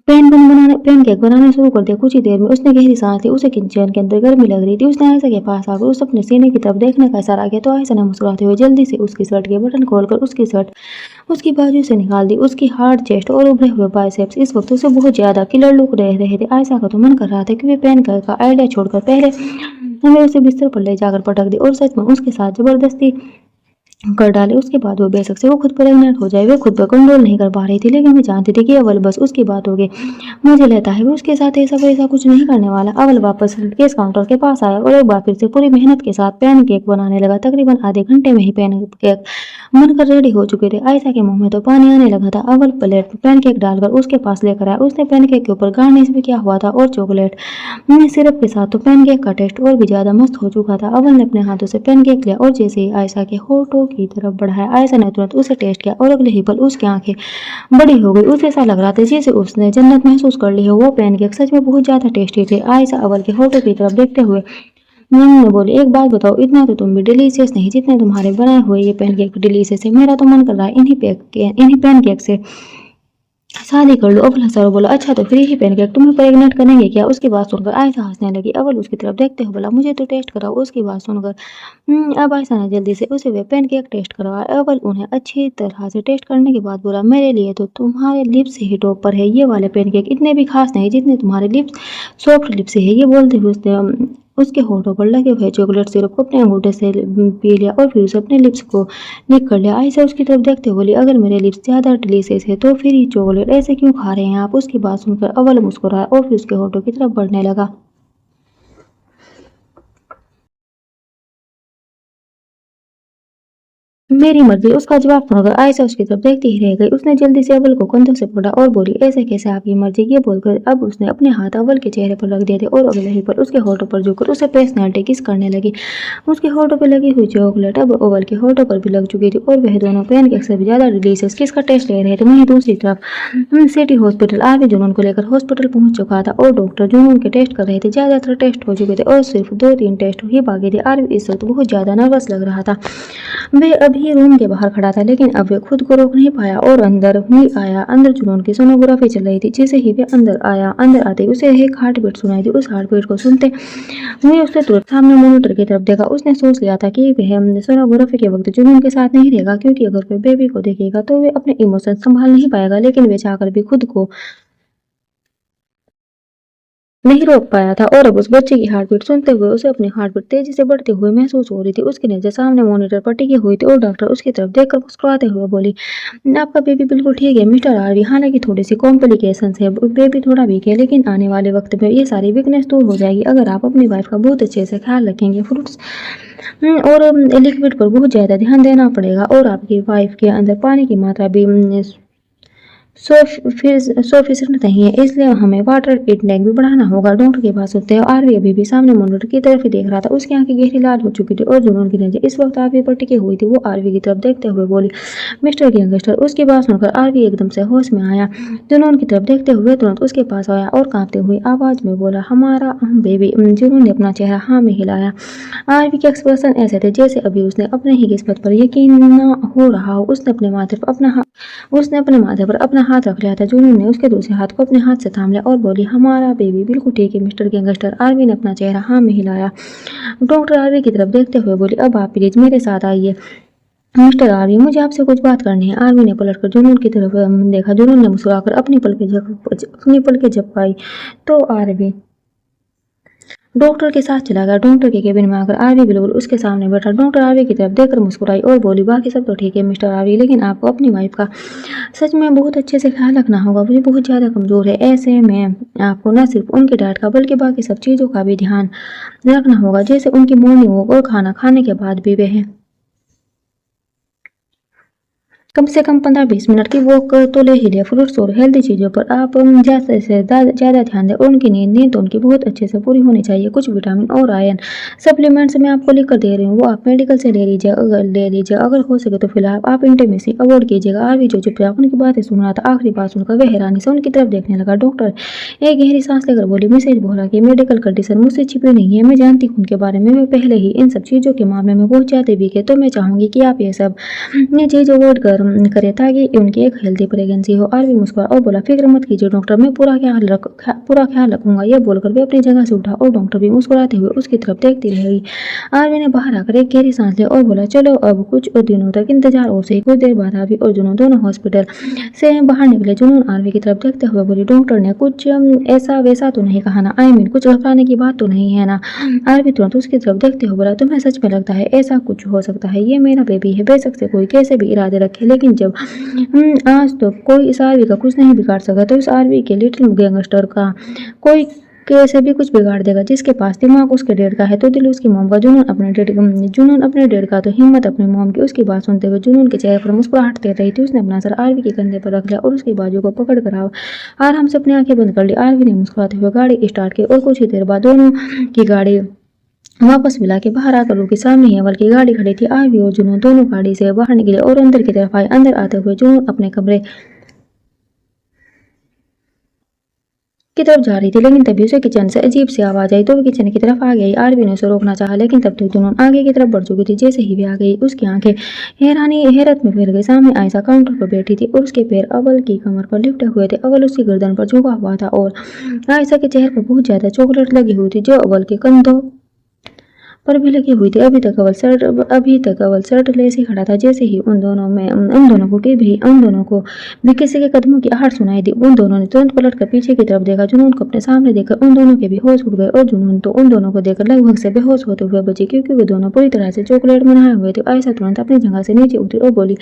पैन केक बनाना शुरू कर दिया। कुछ ही देर में उसने गहरी सांस ली। उसे किचन के अंदर गर्मी लग रही थी। उसने आयशा के पास आकर उस अपने सीने की तरफ देखने का इशारा किया तो आयशा ने मुस्कुराते हुए जल्दी से उसकी शर्ट के बटन खोलकर उसकी शर्ट उसकी बाजू से निकाल दी। उसकी हार्ड चेस्ट और उभरे हुए बाइसेप्स इस वक्त उसे बहुत ज्यादा किलर लुक रह रहे थे। आयशा का तो मन कर रहा था कि वे पैन केक का आइडिया छोड़कर पहले हमें उसे बिस्तर पर ले जाकर पटक दी और सच में उसके साथ जबरदस्ती कर डाले। उसके बाद वो बेशक से वो खुद प्रेग्नेंट हो जाए। वे खुद पर कंट्रोल नहीं कर पा रही थी, लेकिन मैं जानती थी कि अव्वल बस उसकी बात होगी मुझे लेता है, वो उसके साथ ऐसा वैसा कुछ नहीं करने वाला। अव्वल वापस केस काउंटर के पास आया और एक बार फिर से पूरी मेहनत के साथ पैन केक बनाने लगा। तकरीबन आधे घंटे में ही पैन केक बनकर रेडी हो चुके थे। आयशा के मुंह में तो पानी आने लगा था। अव्वल प्लेट में पैन केक डालकर उसके पास लेकर आया। उसने पैन केक के ऊपर गार्निश भी किया हुआ था और चॉकलेट सिरप के साथ तो पैन केक का टेस्ट और भी ज्यादा मस्त हो चुका था। अव्वल ने अपने हाथों से पैन केक लिया और जैसे ही आयशा के होठों की तरफ बढ़ाया, आयशा ने तुरंत उसे टेस्ट किया और अगले ही पल उसकी आंखें बड़ी हो गई। उसे ऐसा लग रहा था जैसे उसने जन्नत महसूस कर ली हो। वो पैन केक सच में बहुत ज्यादा टेस्टी थे। आयशा अव्वल के होठों की तरफ देखते हुए ने बोली, एक बात बताओ, इतना तो तुम भी डिलीशियस नहीं जितने तुम्हारे बनाए हुए ये पैन केक डिलीशियस है। मेरा तो मन कर रहा है इन्हीं पैन केक से शादी कर लो। अव्वल हंसा और बोला, अच्छा तो फ्री ही पैनकेक, तुम्हें प्रेग्नेंट करेंगे क्या? उसकी बात सुनकर आयशा हंसने लगी। अव्वल उसकी तरफ देखते हुए बोला, मुझे तो टेस्ट कराओ। उसकी बात सुनकर अब आयशा ने जल्दी से उसे वे पैनकेक टेस्ट करवाया। अव्वल उन्हें अच्छी तरह से टेस्ट करने के बाद बोला, मेरे लिए तो तुम्हारे लिप्स ही टॉप पर है, ये वाले पैनकेक इतने भी खास नहीं जितने तुम्हारे लिप्स सॉफ्ट लिप्स है। ये बोलते हुए उसने उसके होठों पर लगे हुए चॉकलेट सिरप को अपने अंगूठे से पी लिया और फिर उसे अपने लिप्स को लिक कर लिया। आयशा उसकी तरफ देखते हुए बोली, अगर मेरे लिप्स ज्यादा डिलीशियस है तो फिर ये चॉकलेट ऐसे क्यों खा रहे हैं आप? उसकी बात सुनकर अव्वल मुस्कुराया और फिर उसके होठों की तरफ बढ़ने लगा। मेरी मर्जी, उसका जवाब सुनकर आयशा उसकी तरफ देखती ही रह गई। उसने जल्दी से अव्वल को कंधों से पकड़ा और बोली, ऐसे कैसे आपकी मर्जी? ये बोलकर अब उसने अपने हाथ अव्वल के चेहरे पर रख दिए थे और अगले ही पर उसके होठों पर झुककर उसे पर्सनैलिटी किस करने लगी। उसके होठों पर लगी हुई चॉकलेट अब अव्वल के होठों पर भी लग चुकी थी और वह दोनों पैनकेक से भी ज्यादा डिलीशियस किसका टेस्ट ले रहे थे। वहीं दूसरी तरफ सिटी हॉस्पिटल आरवी जुनून को लेकर हॉस्पिटल पहुंच चुका था और डॉक्टर जुनून के टेस्ट कर रहे थे। ज्यादातर टेस्ट हो चुके थे और सिर्फ 2-3 टेस्ट ही बाकी थे। आरवी इस वक्त बहुत ज्यादा नर्वस लग रहा था। वह अभी रूम के बाहर खड़ा था लेकिन अब वह खुद को रोक नहीं पाया और अंदर ही आया। अंदर जुनून की सोनोग्राफी चल रही थी। जैसे ही वह अंदर आया, अंदर आते ही उसे एक हार्ट बीट सुनाई दी। उस हार्ट बीट को सुनते हुए उसने तुरंत सामने मॉनिटर की तरफ देखा। उसने सोच लिया था कि वह सोनोग्राफी के वक्त जुनून के साथ नहीं रहेगा क्योंकि अगर वह बेबी को देखेगा तो वह अपने इमोशन संभाल नहीं पाएगा। लेकिन वह चाहकर भी खुद को नहीं रोक पाया था और अब उस बच्चे की हार्ट बीट सुनते हुए उसे अपनी हार्ट बीट तेजी से बढ़ते हुए महसूस हो रही थी। उसकी नजर सामने मॉनिटर पर टिकी हुई थी और डॉक्टर उसकी तरफ देखकर मुस्कुराते हुए बोली, आपका बेबी बिल्कुल ठीक है मिस्टर आरवी, हालांकि थोड़ी सी कॉम्प्लिकेशंस है। बेबी थोड़ा वीक है लेकिन आने वाले वक्त में ये सारी वीकनेस दूर हो जाएगी अगर आप अपनी वाइफ का बहुत अच्छे से ख्याल रखेंगे। फ्रूट्स और लिक्विड पर बहुत ज्यादा ध्यान देना पड़ेगा और आपकी वाइफ के अंदर पानी की मात्रा भी 100% नहीं है, इसलिए हमें वाटर इंटेक भी बढ़ाना होगा। डॉक्टर के पास होते हैं। आरवी अभी भी सामने मॉनिटर की तरफ ही देख रहा था। उसकी आंखें गहरी लाल हो चुकी थी और जुनून की नजर इस वक्त आरवी पर टिकी हुई थी। वो आरवी की तरफ देखते हुए बोली, मिस्टर गैंगस्टर। उसकी बात सुनकर आरवी एकदम से होश में आया। जुनून की तरफ देखते हुए तुरंत उसके पास आया और कांपते हुए आवाज में बोला, हमारा बेबी। जुनून ने अपना चेहरा हाँ में हिलाया। आरवी के एक्सप्रेशन ऐसे थे जैसे अभी उसने अपने ही किस्मत पर यकीन न हो रहा हो। उसने अपने माथे पर अपना हाथ रख लिया था। जुनून ने उसके दूसरे हाथ को अपने हाथ से थाम लिया और बोली, हमारा बेबी बिल्कुल ठीक है मिस्टर गैंगस्टर। आरवी ने अपना चेहरा हाँ में हिलाया। डॉक्टर आरवी की तरफ देखते हुए बोली, अब आप प्लीज मेरे साथ आइए। मिस्टर आरवी, मुझे आपसे कुछ बात करनी है। आरवी ने पलटकर जुनून की तरफ देखा। जुनून ने मुस्कुराकर अपनी पलकें झपकाई तो आरवी डॉक्टर के साथ चला गया। डॉक्टर के केबिन में आकर आरवी बिल्कुल उसके सामने बैठा। डॉक्टर आरवी की तरफ देखकर मुस्कुराई और बोली, बाकी सब तो ठीक है मिस्टर आरवी, लेकिन आपको अपनी वाइफ का सच में बहुत अच्छे से ख्याल रखना होगा। वो बहुत ज़्यादा कमज़ोर है। ऐसे में आपको न सिर्फ उनके डाइट का बल्कि बाकी सब चीज़ों का भी ध्यान रखना होगा, जैसे उनकी मॉर्निंग वॉक और खाना खाने के बाद भी वह कम से कम 15-20 मिनट की वॉक तो ले ही लिया। फ्रूट्स और हेल्दी चीज़ों पर आप ज़्यादा से ज़्यादा ध्यान दें और उनकी नींद तो उनकी बहुत अच्छे से पूरी होनी चाहिए। कुछ विटामिन और आयरन सप्लीमेंट्स मैं आपको लिख कर दे रही हूँ, वो आप मेडिकल से ले लीजिए। अगर हो सके तो फिलहाल आप इंटीमेसी अवॉइड कीजिएगा। आरवी जो चुपचाप उनकी बातें सुन रहा था, आखिरी बात सुनकर वह हैरानी से उनकी तरफ देखने लगा। डॉक्टर एक गहरी सांस लेकर बोली, मिसेज बोला कि मेडिकल कंडीशन मुझसे छिपी नहीं है, मैं जानती हूँ उनके बारे में। मैं पहले ही इन सब चीज़ों के मामले में बहुत ज़्यादा वीक है, तो मैं चाहूँगी कि आप ये चीज़ अवॉइड करें ताकि उनकी एक हेल्दी प्रेगनेंसी हो। आरवी मुस्कुरा और बोला, फिक्र मत कीजिए डॉक्टर, मैं पूरा ख्याल रखूंगा। यह बोलकर वे अपनी जगह से उठा और डॉक्टर भी मुस्कुराते हुए उसकी तरफ देखती रही। आरवी ने बाहर आकर एक गहरी सांस ली और बोला, चलो अब कुछ दिनों तक इंतजार और सही। कुछ देर बाद आरवी और जुनून दोनों हॉस्पिटल से बाहर निकले। जुनून आरवी की तरफ देखते हुए बोली, डॉक्टर ने कुछ ऐसा वैसा तो नहीं कहा ना? आई मीन कुछ घबराने की बात तो नहीं है ना? आरवी तुरंत उसकी तरफ देखते हुए बोला, तुम्हें सच में लगता है ऐसा कुछ हो सकता है? ये मेरा बेबी है, बेशक से कोई कैसे भी इरादे रखे, लेकिन जब आज तो कोई इस आरवी का कुछ नहीं बिगाड़ सका तो इस आरवी के लिटिल गैंगस्टर का कोई कैसे भी कुछ बिगाड़ देगा। जिसके पास दिमाग उसके डेढ़ का है तो दिल उसकी मॉम का। जुनून अपने डेढ़ का तो हिम्मत अपने मॉम की। उसकी बात सुनते हुए जुनून के चेहरे पर मुस्कुराहट तैर रही थी। उसने अपना सर आरवी के कंधे पर रख लिया और उसकी बाजू को पकड़ कर आराम से अपनी आंखें बंद कर ली। आरवी ने मुस्कुराते हुए गाड़ी स्टार्ट की और कुछ ही देर बाद दोनों की गाड़ी वापस मिला के बाहर आकर रुकी। सामने ही अव्वल की गाड़ी खड़ी थी। आरवी और जुनून दोनों गाड़ी से बाहर निकले और अंदर की तरफ आए। अंदर आते हुए जुनून अपने कमरे की तरफ जा रही थी, लेकिन तभी उसे किचन से अजीब सी आवाज आई तो वो किचन की तरफ आ गई। आरवी ने उसे रोकना चाहा, लेकिन तब तक जुनून आगे की तरफ बढ़ चुकी थी। जैसे ही वे आ गई, उसकी आंखें हैरत में फैल गई। सामने आयशा काउंटर पर बैठी थी और उसके पैर अव्वल की कमर पर लिपटे हुए थे। अव्वल उसकी गर्दन पर झुका हुआ था और आयशा के चेहरे पर बहुत ज्यादा चॉकलेट लगी हुई थी, जो अव्वल के कंधों पर भी लगी हुई थी। अभी तक अव्वल शर्टलेस ही खड़ा था। जैसे ही उन दोनों को भी किसी के कदमों की आहट सुनाई दी। उन दोनों ने तुरंत पलट कर पीछे की तरफ देखा। जुनून को अपने सामने देखकर उन दोनों के भी होश उड़ गए और जुनून तो उन दोनों को देखकर लगभग से बेहोश होते हुए बची, क्योंकि वे दोनों पूरी तरह से चॉकलेट में नहाए हुए थे। आयशा तुरंत अपनी जगह से नीचे उतरी और बोली,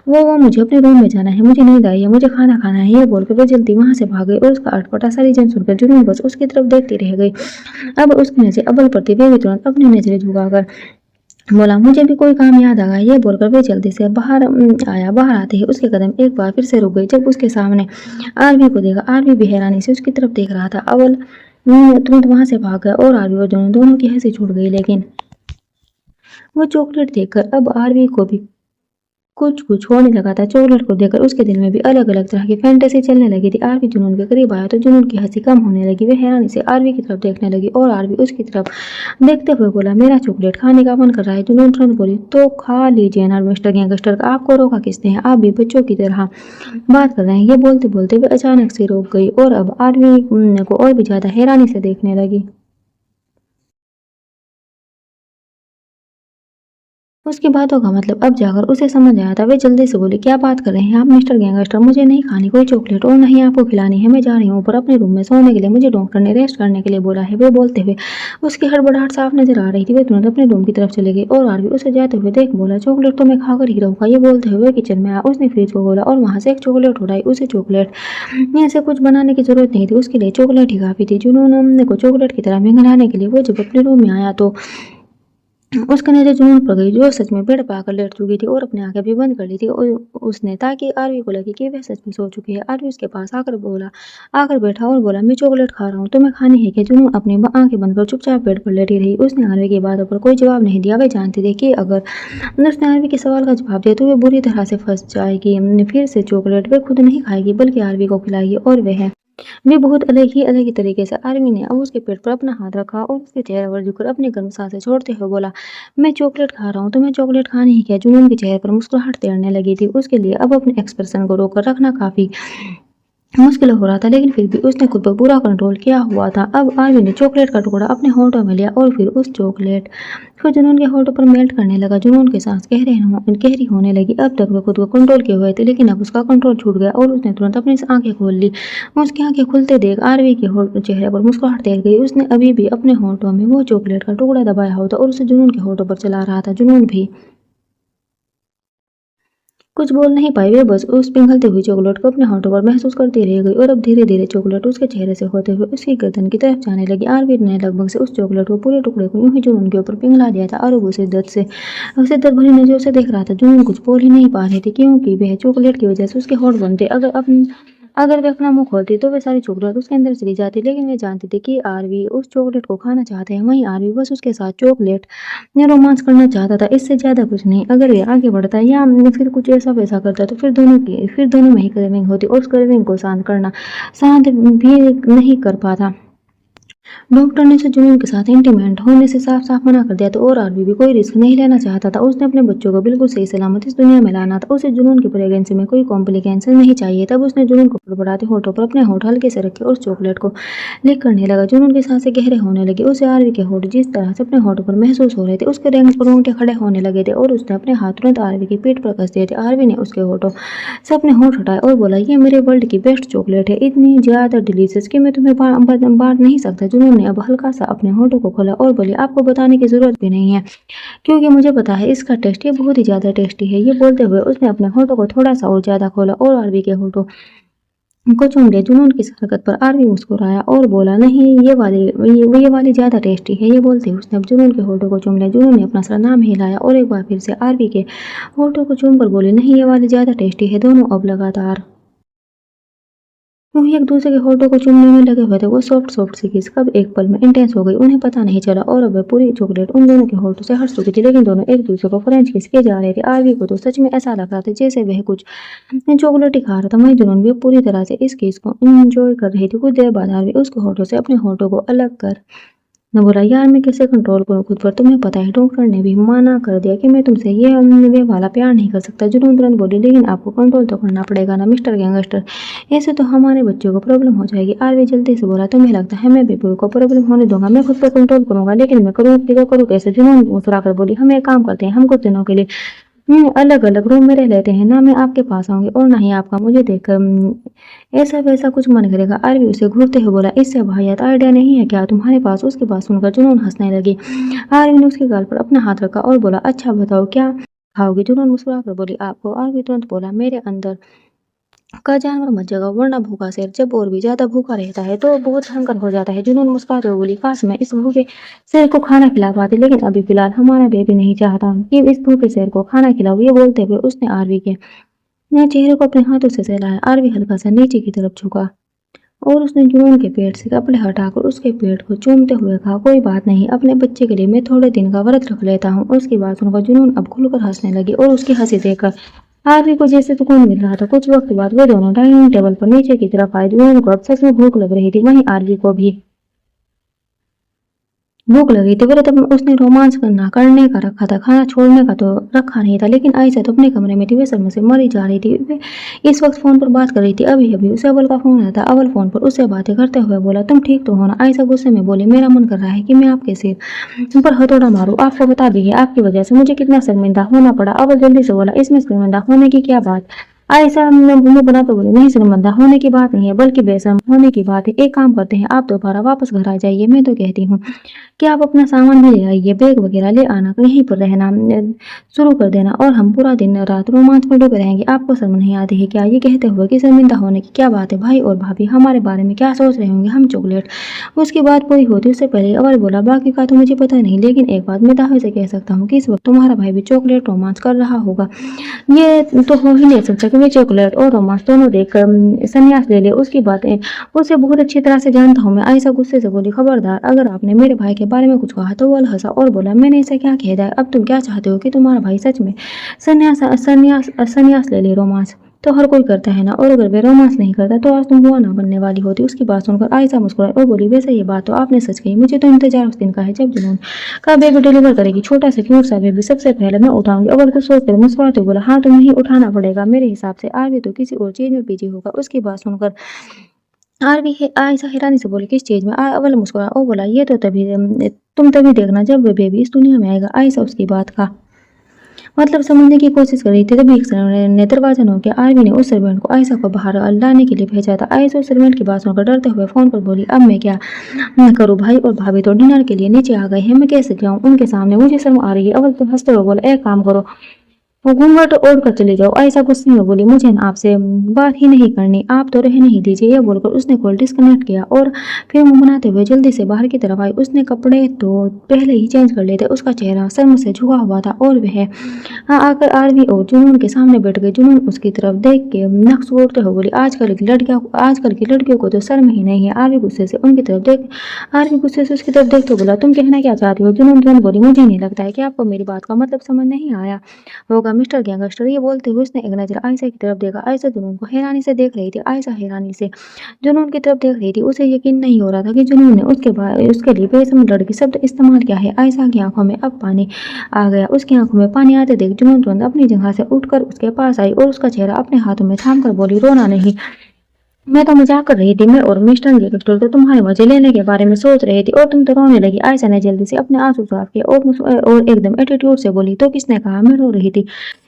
वो मुझे अपने रूम में जाना है, मुझे नींद आई है, मुझे खाना खाना है। ये बोलकर वे जल्दी वहां से भाग गई और उसका अटपटा सा रीजन सुनकर जुनून बस उसकी तरफ देखती रह गई। अब उसकी नजर अव्वल पर थी। वे भी तुरंत अपनी नजरें झुकाकर बोला, मुझे भी कोई काम याद आ गया। ये बोलकर वे जल्दी से बाहर आया। बाहर आते ही उसके कदम एक बार फिर से रुक गए जब उसके सामने आरवी को देखा। आरवी भी हैरानी से उसकी तरफ देख रहा था। अव्वल तुरंत वहां से भाग गया और आरवी और दोनों की हंसी छूट गई, लेकिन वो चॉकलेट देखकर अब आरवी को भी कुछ होने लगा था। चॉकलेट को देखकर उसके दिल में भी अलग अलग तरह की फैंटेसी चलने लगी थी। आरवी जुनून के करीब आया तो जुनून की हंसी कम होने लगी। वे हैरानी से आरवी की तरफ देखने लगी और आरवी उसकी तरफ देखते हुए बोला, मेरा चॉकलेट खाने का मन कर रहा है। जुनून तुरंत बोली, तो खा लीजिए ना मिस्टर गैंगस्टर, आपको रोका किसने है? आप भी बच्चों की तरह बात कर रहे हैं। ये बोलते बोलते वे अचानक से रुक गई और अब आरवी को और भी ज्यादा हैरानी से देखने लगी। उसकी बातों का मतलब अब जाकर उसे समझ आया था। वे जल्दी से बोली, क्या बात कर रहे हैं आप मिस्टर गैंगस्टर? मुझे नहीं खानी कोई चॉकलेट और नहीं आपको खिलानी है। मैं जा रही हूँ ऊपर अपने रूम में सोने के लिए, मुझे डॉक्टर ने रेस्ट करने के लिए बोला है। वे बोलते हुए उसकी हड़बड़ाहट साफ नजर आ रही थी। वे तुरंत अपने रूम की तरफ चले गई और आरवी उसे जाते हुए देख बोला, चॉकलेट तो मैं खाकर ही रहूंगा। ये बोलते हुए किचन में आया। उसने फ्रिज को खोला और वहां से एक चॉकलेट उठाई। उसे चॉकलेट से कुछ बनाने की जरूरत नहीं थी, उसके लिए चॉकलेट ही काफी थी। जुनून को चॉकलेट की तरह पिघलाने के लिए वो जब अपने रूम में आया तो उसकी नजर जुनून पर गई, जो सच में बेड पर आकर लेट चुकी थी और अपनी आंखें भी बंद कर ली थी और उसने, ताकि आरवी को लगे कि वह सच में सो चुकी है। आरवी उसके पास आकर बैठा और बोला, मैं चॉकलेट खा रहा हूँ, तुम्हें खानी है क्या? जुनून अपनी आंखें बंद कर चुपचाप बेड पर लेटी रही। उसने आरवी की बातों पर कोई जवाब नहीं दिया। वे जानती थी कि अगर उसने आरवी के सवाल का जवाब दिया तो वे बुरी तरह से फंस जाएगी। फिर से चॉकलेट वे खुद नहीं खाएगी बल्कि आरवी को खिलाएगी और वह भी बहुत अलग ही तरीके से। आरवी ने अब उसके पेट पर अपना हाथ रखा और उसके चेहरे पर झुककर अपनी गर्म सांसें छोड़ते हुए बोला, मैं चॉकलेट खा रहा हूँ, तो मैं चॉकलेट खानी है क्या? जुनून के चेहरे पर मुस्कुराहट तैरने लगी थी। उसके लिए अब अपने एक्सप्रेशन को रोक कर रखना काफी मुश्किल हो रहा था, लेकिन फिर भी उसने खुद पर पूरा कंट्रोल किया हुआ था। अब आरवी ने चॉकलेट का टुकड़ा अपने होठों में लिया और फिर उस चॉकलेट को जुनून के होठों पर मेल्ट करने लगा। जुनून की सांस गहरी होने लगी। अब तक वो खुद को कंट्रोल किए हुए थे, लेकिन अब उसका कंट्रोल छूट गया और उसने तुरंत अपनी आंखें खोल ली। उसकी आंखें खुलते देख आरवी के चेहरे पर मुस्कुराहट तैर गई। उसने अभी भी अपने होठों में वो चॉकलेट का टुकड़ा दबाया हुआ था और उसे जुनून के होठों पर चला रहा था। जुनून भी कुछ बोल नहीं पाई। वे बस उस पिघलती हुई चॉकलेट को अपने होठों पर महसूस करती रह गई और अब धीरे धीरे चॉकलेट उसके चेहरे से होते हुए उसकी गर्दन की तरफ जाने लगी। आरवी ने लगभग से उस चॉकलेट को पूरे टुकड़े को यूं ही जुनून के ऊपर पिघला दिया था और वो शिद्दत भरी नजरों से देख रहा था। जुनून कुछ बोल ही नहीं पा रही थी, क्योंकि वह चॉकलेट की वजह से उसके होठ बंद थे। अगर वे अपना मुंह खोलती तो वे सारी चॉकलेट उसके अंदर चली जाती, लेकिन वे जानती थी कि आरवी उस चॉकलेट को खाना चाहते हैं। वहीं आरवी बस उसके साथ चॉकलेट ने रोमांस करना चाहता था, इससे ज्यादा कुछ नहीं। अगर ये आगे बढ़ता या फिर कुछ ऐसा वैसा करता तो फिर दोनों में ही क्रेविंग होती और उस क्रेविंग को शांत भी नहीं कर पाता। डॉक्टर ने उसे जुनून के साथ इंटीमेट होने से साफ साफ मना कर दिया था और आरवी भी कोई रिस्क नहीं लेना चाहता था। उसने अपने बच्चों को बिल्कुल सही सलामत इस दुनिया में लाना था। उसे जुनून की प्रेगनेंसी में कोई कॉम्प्लिकेशन नहीं चाहिए। तब उसने जुनून को बड़बड़ाते होठों पर अपने होठ हल्के से रखे और उस चॉकलेट को लिक करने लगा। जुनून की सांसें गहरे होने लगी। उसे आरवी के होठ जिस तरह से अपने होठों पर महसूस हो रहे थे, उसके रोंगटे खड़े होने लगे थे और उसने अपने हाथ तुरंत आरवी की पीठ पर कस दिए थे। आरवी ने उसके होठों से अपने होठ हटाए और बोला, ये मेरे वर्ल्ड की बेस्ट चॉकलेट है, इतनी ज्यादा डिलीशियस कि मैं तुम्हें बांट नहीं सकता। जुनून ने अब हल्का सा अपने होठों को खोला और बोली, आपको बताने की जरूरत भी नहीं है, क्योंकि मुझे पता है इसका टेस्ट ये बहुत ही ज्यादा टेस्टी है। ये बोलते हुए उसने अपने होठों को थोड़ा सा और ज्यादा खोला और आरवी के होठों को चूम लिया। जुनून की इस हरकत पर आरवी मुस्कुराया और बोला, नहीं, ये वाली ज्यादा टेस्टी है। ये बोलते हुए उसने अब जुनून के होठों को चूम लिया। जुनून ने अपना सर नाम हिलाया और एक बार फिर से आरवी के होठों को चूम कर बोली, नहीं, ये वाली ज्यादा टेस्टी है। दोनों अब लगातार वही एक दूसरे के होठों को चूमने में लगे हुए थे। वो सॉफ्ट सॉफ्ट सी किस कब एक पल में इंटेंस हो गई, उन्हें पता नहीं चला। और अब वह पूरी चॉकलेट उन दोनों के होठों से हट चुकी थी, लेकिन दोनों एक दूसरे को फ्रेंच किस किए जा रहे थे। आरवी को तो सच में ऐसा लग रहा था जैसे वह कुछ चॉकलेट ही खा रहा था। वहीं जुनून भी पूरी तरह से इस किस को एंजॉय कर रही थी। कुछ देर बाद आरवी उसके होठों से अपने होठों को अलग कर न बोला, यार मैं कैसे कंट्रोल करूँ खुद पर, तुम्हें पता है डॉक्टर ने भी मना कर दिया कि मैं तुमसे ये वाला प्यार नहीं कर सकता। जुनून तुरंत बोली, लेकिन आपको कंट्रोल तो करना पड़ेगा ना मिस्टर गैंगस्टर, ऐसे तो हमारे बच्चों को प्रॉब्लम हो जाएगी। आरवी जल्दी से बोला, तुम्हें लगता है मैं बेबी को प्रॉब्लम होने दूंगा? मैं खुद पर कंट्रोल करूंगा, लेकिन मैं करूँ कैसे? जुनून मुस्कुराकर बोली, हम एक काम करते हैं, हम कुछ दिनों के लिए अलग अलग रूम में रह लेते हैं ना। मैं आपके पास आऊंगी और ना ही आपका मुझे देखकर ऐसा वैसा कुछ मन करेगा। आरवी उसे घूरते हुए बोला, इससे वाहियात आइडिया नहीं है क्या तुम्हारे पास? उसकी बात सुनकर जुनून हंसने लगी। आरवी ने उसके गाल पर अपना हाथ रखा और बोला, अच्छा बताओ क्या खाओगी? जुनून मुस्कुराकर बोली, आपको। आरवी तुरंत बोला, मेरे अंदर का जानवर मत जगाओ, वरना भूखा शेर जब और भी ज्यादा भूखा रहता है तो बहुत भयंकर हो जाता है। जुनून मुस्कुराते हुए बोली, काश मैं इस भूखे शेर को खाना खिला पाती, लेकिन अभी फिलहाल हमारा बेबी नहीं चाहता कि इस भूखे शेर को खाना खिलाओ। ये बोलते हुए उसने आरवी के चेहरे को अपने हाथों से सहलाया। आरवी हल्का सा नीचे की तरफ झुका और उसने जुनून के पेट से कपड़े हटाकर उसके पेट को चूमते हुए कहा, कोई बात नहीं, अपने बच्चे के लिए मैं थोड़े दिन का व्रत रख लेता हूँ। उसकी बात सुनकर जुनून अब खुलकर हंसने लगी और उसकी हंसी देखकर आरवी को जैसे सुकून मिल रहा था। कुछ वक्त बाद वे दोनों डाइनिंग टेबल पर नीचे की तरफ आए। जुनून को अब सच में भूख लग रही थी, वहीं आरवी को भी भूख लगी थी। व्रत उसने रोमांस करना करने का रखा था, खाना छोड़ने का तो रखा नहीं था। लेकिन आयशा तो अपने कमरे में थी, वे शर्म से मरी जा रही थी। वे इस वक्त फोन पर बात कर रही थी। अभी अभी उसे अव्वल का फोन आया था। अव्वल फोन पर उससे बातें करते हुए बोला, तुम ठीक तो हो ना? आयशा गुस्से में बोली, मेरा मन कर रहा है कि मैं आपके सिर पर हथौड़ा मारूं। आपको बता दीजिए, आपकी वजह से मुझे कितना शर्मिंदा होना पड़ा। अव्वल जल्दी से बोला, इसमें शर्मिंदा होने की क्या बात? आयशा ने मुंह बनाते बोली, नहीं, शर्मिंदा होने की बात नहीं है, बल्कि बेशर्म होने की बात है। एक काम करते हैं, आप दोबारा वापस घर आ जाइए। मैं तो कहती हूँ कि आप अपना सामान भी ले आइए, बैग वगैरह ले आना, यहीं पर रहना शुरू कर देना और हम पूरा दिन रात रोमांच में डूबे रहेंगे। आपको शर्म नहीं आती है क्या? ये कहते हुए कि शर्मिंदा होने की क्या बात है, भाई और भाभी हमारे बारे में क्या सोच रहे होंगे? हम चॉकलेट। उसकी बात पूरी होती उससे पहले अवर बोला, बाकी का तो मुझे पता नहीं, लेकिन एक बात मैं दावे से कह सकता हूँ कि इस वक्त तुम्हारा भाई भी चॉकलेट रोमांच कर रहा होगा। ये तो हो ही नहीं सकता कि मैं चॉकलेट और रोमांस दोनों देखकर संन्यास ले ले। उसकी बातें उसे बहुत अच्छी तरह से जानता हूँ मैं। आयशा गुस्से से बोली, खबरदार, अगर आपने मेरे भाई के बारे में कुछ कहा। तो वह हंसा और बोला, मैंने ऐसा क्या कह दिया? अब तुम क्या चाहते हो कि तुम्हारा भाई सच में संन्यास ले ले? रोमांस तो हर कोई करता है ना, और अगर वे रोमांस नहीं करता तो आज तुम बुआ ना बनने वाली होती। उसकी बात सुनकर आयशा मुस्कुराई और बोली, वैसे ये बात तो आपने सच कही, मुझे तो इंतजार उस दिन का है जब जुनून का बेबी डिलीवर करेगी। छोटा सा क्यूट सा बेबी सबसे पहले मैं उठाऊंगी। अगर कुछ सोचकर मुस्कुराते बोला, हाँ तुम्हें ही उठाना पड़ेगा, मेरे हिसाब से आरवी तो किसी और चीज में बिजी होगा। उसकी बात सुनकर आरवी है आयशा हैरानी से बोली, किस चीज में? अव्वल मुस्कुरा और बोला, ये तो तुम तभी देखना जब वे बेबी इस दुनिया में आएगा। आयशा उसकी बात का मतलब समझने की कोशिश कर रही थी, तभी एक सर्वेंट ने दरवाजा नॉक किया। आरवी ने उस सर्वेंट को आयशा को बाहर लाने के लिए भेजा था। आयशा उस सर्वेंट की बात सुनकर डरते हुए फोन पर बोली, अब मैं क्या करूँ? भाई और भाभी तो डिनर के लिए नीचे आ गए हैं, मैं कैसे जाऊँ उनके सामने? मुझे शर्म आ रही है। अव्वल तो हंसते हुए बोला, एक काम करो, वो घूंघट ओढ़ कर चली जाओ। आयशा गुस्से में बोली, मुझे ना आपसे बात ही नहीं करनी, आप तो रहने ही दीजिए। यह बोलकर उसने कॉल डिस्कनेक्ट किया और फिर मुंह बनाते हुए जल्दी से बाहर की तरफ आई। उसने कपड़े तो पहले ही चेंज कर लिए थे, उसका चेहरा शर्म से झुका हुआ था और वह आकर आरवी और जुनून के सामने बैठ गई। जुनून उसकी तरफ देख के नक्श बोलते हुए बोली, आजकल की लड़कियों को तो शर्म ही नहीं है। आरवी गुस्से से उसकी तरफ देख तो बोला, तुम कहना क्या चाहती हो? जुनून तुरंत बोली, मुझे नहीं लगता है कि आपको मेरी बात का मतलब समझ नहीं आया होगा मिस्टर गैंगस्टर। ये बोलते हुए उसने एक नजर आयशा की तरफ देखा। आयशा जुनून को हैरानी से देख रही थी। आयशा हैरानी से जुनून की तरफ देख रही थी। उसे यकीन नहीं हो रहा था कि जुनून ने उसके लिए बेशर्म लड़की शब्द इस्तेमाल किया है। आयशा की आंखों में अब पानी आ गया। उसकी आंखों में पानी आते देख जुनून तुरंत अपनी जगह से उठकर उसके पास आई और उसका चेहरा अपने हाथों में थाम कर बोली, रोना नहीं, मैं तो मजाक कर रही थी। मैं और मिस्टर गैंगस्टर तो तुम्हारे मजे लेने के बारे में सोच रहे थे और तुम तो रोने लगी। आयशा ने जल्दी से अपने आंसू साफ किए और एकदम एटीट्यूड से बोली, तो किसने कहा मैं रो रही थी?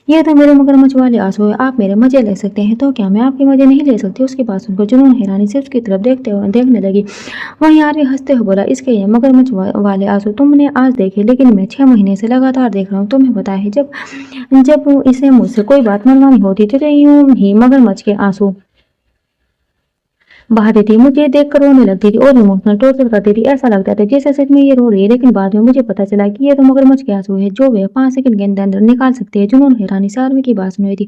ये तो मेरे मगरमच्छ वाले आंसू है। आप मेरे मजे ले सकते हैं तो क्या मैं आपके मजे नहीं ले सकती? उसकी बात सुनकर जुनून हैरानी से उसकी तरफ देखने लगी। वहीं आरवी हंसते हुए बोला, इसके ये मगरमच्छ वाले आंसू तुमने आज देखे, लेकिन मैं 6 महीने से लगातार देख रहा हूँ। तुम्हें पता है जब इसे मुझसे कोई बात मनवानी होती थी तो यूं ही मगरमच्छ के आंसू बहा देती, मुझे देखकर रोने लगती थी और इमोशनल टॉर्चर करती थी। ऐसा लगता था जैसे सच में ये रो रही है, लेकिन बाद में मुझे पता चला कि ये तो मगरमच्छ के आंसू है जो वह 5 सेकंड के अंदर निकाल सकती है। जुनून हैरानी से आरवी की बात सुन रही थी।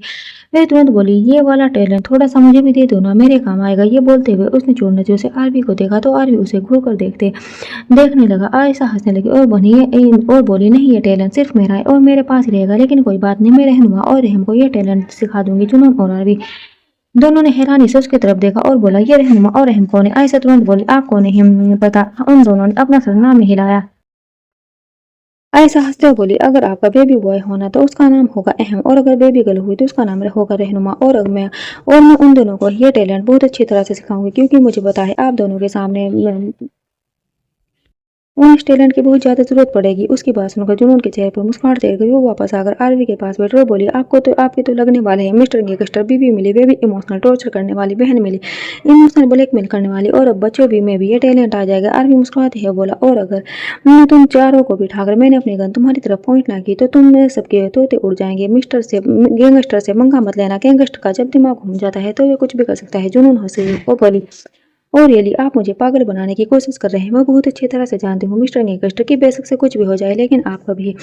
वह तुरंत बोली, ये वाला टैलेंट थोड़ा सा मुझे भी दे दो ना, मेरे काम आएगा। ये बोलते हुए उसने चोर नजरों से आरवी को देखा तो आरवी उसे घूर कर देखने लगा। आयशा हंसने लगी और बोली, नहीं, ये टैलेंट सिर्फ मेरा है और मेरे पास ही रहेगा, लेकिन कोई बात नहीं, मैं रहनुमा और रहम को ये टैलेंट सिखा दूंगी। जुनून और आरवी दोनों ने हैरानी से उसकी तरफ देखा और बोला, ये रहनुमा और रहम कौन है? आयशा तुरंत बोली, आपको नहीं पता? उन दोनों ने अपना सर नाम ही हिलाया। आयशा हंसते हुए बोली, अगर आपका बेबी बॉय होना तो उसका नाम होगा अहम, और अगर बेबी गर्ल हुई तो उसका नाम होगा रहनुमा। और मैं उन दोनों को ये टैलेंट बहुत अच्छी तरह से सिखाऊंगी, क्योंकि मुझे पता है आप दोनों के सामने उन्हें इस टैलेंट की बहुत ज्यादा जरूरत पड़ेगी। उसकी बात सुनकर जुनून के चेहरे पर मुस्कुराहट तैर गई। वो वापस आकर आरवी के पास बैठ और बोली, आपके तो लगने वाले हैं मिस्टर गैंगस्टर। बीवी मिली, वे भी इमोशनल टॉर्चर करने वाली, बहन मिली इमोशनल ब्लैकमेल करने वाली, और अब बच्चों भी में भी ये टैलेंट आ जाएगा। आरवी मुस्कुराते हुए बोला, और अगर तुम चारों को बिठाकर मैंने अपनी गन तुम्हारी तरफ पॉइंट ना की तो तुम सबके तोते उड़ जाएंगे। गैंगस्टर से पंगा मत लेना, गैंगस्टर का जब दिमाग घूम जाता है तो वे कुछ भी कर सकता है। जुनून हंसी और बोली, और यदि आप मुझे पागल बनाने की कोशिश कर रहे हैं, मैं बहुत अच्छी तरह से जानती हूँ मिस्टर गैंगस्टर की बेशक से कुछ भी हो जाए, लेकिन आप कभी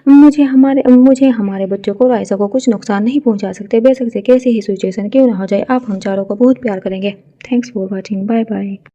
मुझे हमारे बच्चों को और आयशा को कुछ नुकसान नहीं पहुंचा सकते। बेशक से कैसी ही सिचुएशन क्यों ना हो जाए, आप हम चारों को बहुत प्यार करेंगे। Thanks for watching, bye bye.